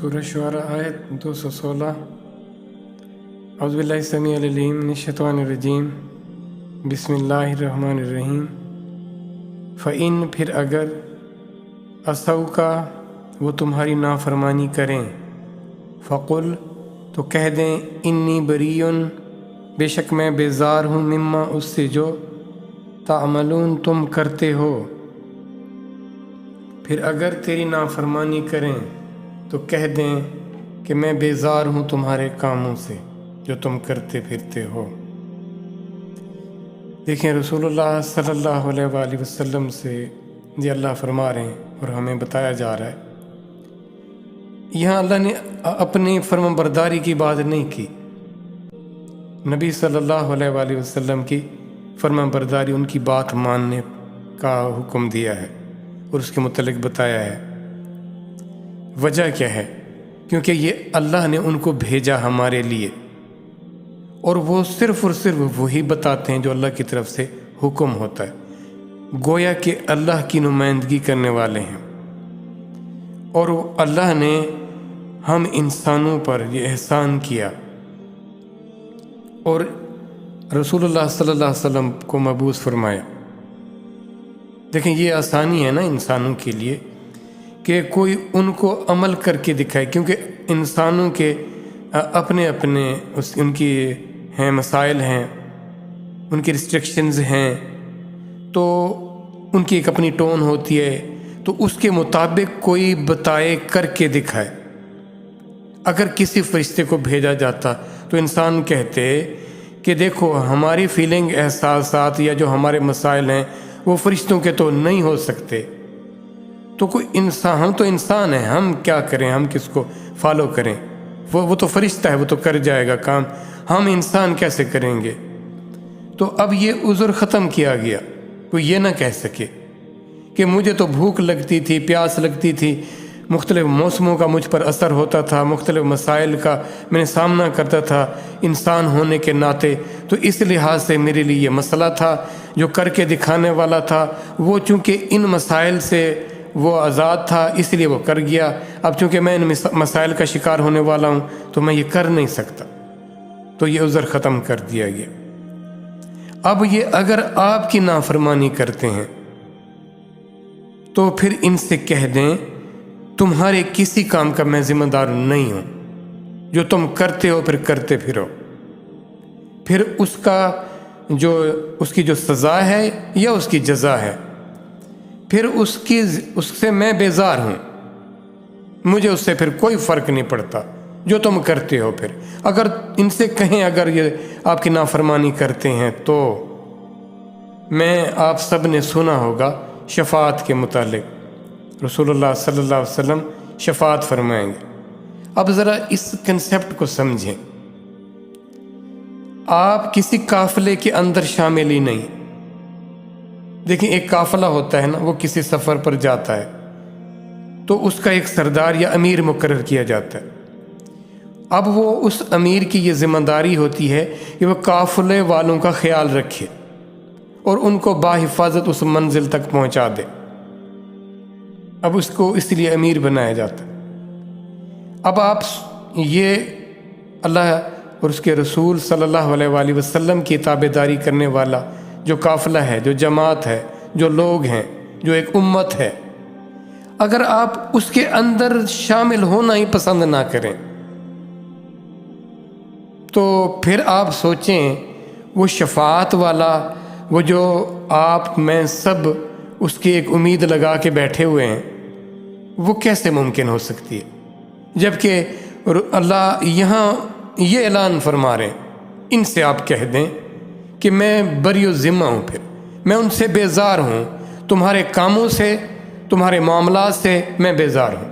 سورہ شعراء آیت 216 اعوذ باللہ السمیع العلیم من الشیطان الرجیم بسم اللہ الرحمن الرحیم فَإِن پھر اگر عَصَوْکَ وہ تمہاری نافرمانی کریں فَقُلْ تو کہہ دیں انی بریٌ بے شک میں بیزار ہوں مما اس سے جو تعملون تم کرتے ہو۔ پھر اگر تیری نافرمانی کریں تو کہہ دیں کہ میں بیزار ہوں تمہارے کاموں سے جو تم کرتے پھرتے ہو۔ دیکھیں رسول اللہ صلی اللہ علیہ وآلہ وسلم سے یہ اللہ فرما رہے ہیں اور ہمیں بتایا جا رہا ہے، یہاں اللہ نے اپنی فرمان برداری کی بات نہیں کی، نبی صلی اللہ علیہ وآلہ وسلم کی فرمان برداری، ان کی بات ماننے کا حکم دیا ہے اور اس کے متعلق بتایا ہے۔ وجہ کیا ہے؟ کیونکہ یہ اللہ نے ان کو بھیجا ہمارے لیے، اور وہ صرف اور صرف وہی بتاتے ہیں جو اللہ کی طرف سے حکم ہوتا ہے، گویا کہ اللہ کی نمائندگی کرنے والے ہیں۔ اور اللہ نے ہم انسانوں پر یہ احسان کیا اور رسول اللہ صلی اللہ علیہ وسلم کو مبعوث فرمایا۔ دیکھیں یہ آسانی ہے نا انسانوں کے لیے کہ کوئی ان کو عمل کر کے دکھائے، کیونکہ انسانوں کے اپنے اپنے ان کی ہیں مسائل ہیں، ان کی ریسٹرکشنز ہیں، تو ان کی ایک اپنی ٹون ہوتی ہے، تو اس کے مطابق کوئی بتائے کر کے دکھائے۔ اگر کسی فرشتے کو بھیجا جاتا تو انسان کہتے کہ دیکھو ہماری فیلنگ، احساسات یا جو ہمارے مسائل ہیں وہ فرشتوں کے تو نہیں ہو سکتے، تو کوئی انسان، ہم تو انسان ہیں، ہم کیا کریں، ہم کس کو فالو کریں، وہ تو فرشتہ ہے، وہ تو کر جائے گا کام، ہم انسان کیسے کریں گے؟ تو اب یہ عذر ختم کیا گیا، کوئی یہ نہ کہہ سکے کہ مجھے تو بھوک لگتی تھی، پیاس لگتی تھی، مختلف موسموں کا مجھ پر اثر ہوتا تھا، مختلف مسائل کا میں نے سامنا کرتا تھا انسان ہونے کے ناطے، تو اس لحاظ سے میرے لیے یہ مسئلہ تھا جو کر کے دکھانے والا تھا، وہ چونکہ ان مسائل سے وہ آزاد تھا اس لیے وہ کر گیا، اب چونکہ میں ان مسائل کا شکار ہونے والا ہوں تو میں یہ کر نہیں سکتا، تو یہ عذر ختم کر دیا گیا۔ اب یہ اگر آپ کی نافرمانی کرتے ہیں تو پھر ان سے کہہ دیں تمہارے کسی کام کا میں ذمہ دار نہیں ہوں، جو تم کرتے ہو پھر کرتے پھرو، پھر اس کی جو سزا ہے یا اس کی جزا ہے، پھر اس سے میں بیزار ہوں، مجھے اس سے پھر کوئی فرق نہیں پڑتا جو تم کرتے ہو۔ پھر اگر ان سے کہیں اگر یہ آپ کی نافرمانی کرتے ہیں تو میں آپ سب نے سنا ہوگا شفاعت کے متعلق رسول اللہ صلی اللہ علیہ وسلم شفاعت فرمائیں گے۔ اب ذرا اس کنسیپٹ کو سمجھیں، آپ کسی قافلے کے اندر شامل ہی نہیں۔ دیکھیں ایک قافلہ ہوتا ہے نا، وہ کسی سفر پر جاتا ہے تو اس کا ایک سردار یا امیر مقرر کیا جاتا ہے، اب وہ اس امیر کی یہ ذمہ داری ہوتی ہے کہ وہ قافلے والوں کا خیال رکھے اور ان کو باحفاظت اس منزل تک پہنچا دے، اب اس کو اس لیے امیر بنایا جاتا ہے۔ اب آپ یہ اللہ اور اس کے رسول صلی اللہ علیہ وآلہ وسلم کی تابعداری کرنے والا جو قافلہ ہے، جو جماعت ہے، جو لوگ ہیں، جو ایک امت ہے، اگر آپ اس کے اندر شامل ہونا ہی پسند نہ کریں تو پھر آپ سوچیں وہ شفاعت والا، وہ جو آپ میں سب اس کی ایک امید لگا کے بیٹھے ہوئے ہیں، وہ کیسے ممکن ہو سکتی ہے؟ جبکہ اللہ یہاں یہ اعلان فرما رہے ہیں، ان سے آپ کہہ دیں کہ میں بری و ذمہ ہوں، پھر میں ان سے بیزار ہوں، تمہارے کاموں سے، تمہارے معاملات سے میں بیزار ہوں۔